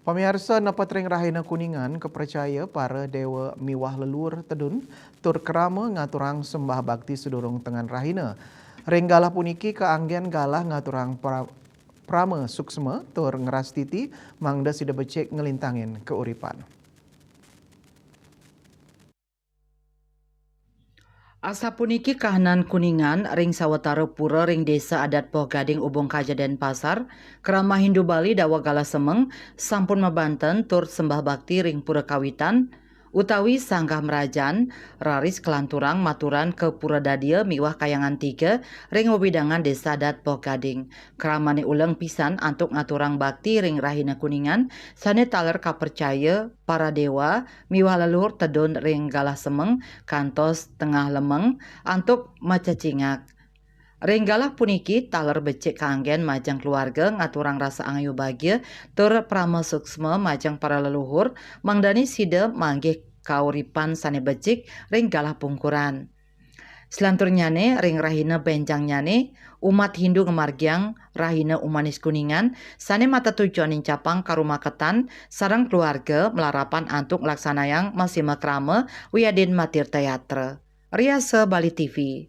Pemirsa Nepetring Rahina Kuningan kepercaya para dewa miwah lelur tedun tur kerama ngaturang sembah bakti sedurung tengan Rahina. Ring galah puniki keanggen galah ngaturang prama suksma tur ngerastiti mangda sida becek ngelintangin keuripan. Asa puniki kahanan Kuningan ring sawetara pura ring desa adat Poh Gading Ubung Kaja Denpasar kerama Hindu Bali dawa gala semeng sampun mabanten tur sembah bakti ring pura kawitan utawi sanggah merajan raris kelanturang maturan ke pura dadia miwah kayangan 3 ring wewidangan desa adat Poh Gading keramane uleng pisan antuk ngaturang bakti ring Rahina Kuningan sane taler kapercaya para dewa miwah leluhur tedun ring galah semeng kantos tengah lemeng antuk macacingak. Renggalah puniki taler becek kaanggen majang keluarga ngaturang rasa angayu bahagia tur prama suksma majang para leluhur mangdani sida manggih kauripan sane becik renggalah pungkuran. Selanturnyane ring Rahina benjang nyane umat Hindu ngemargiang Rahina Umanis Kuningan sane mata tujuanin capang karumaketan sarang keluarga melarapan antuk laksanayang masih makrama wiadin matir teatre. Riase Bali TV.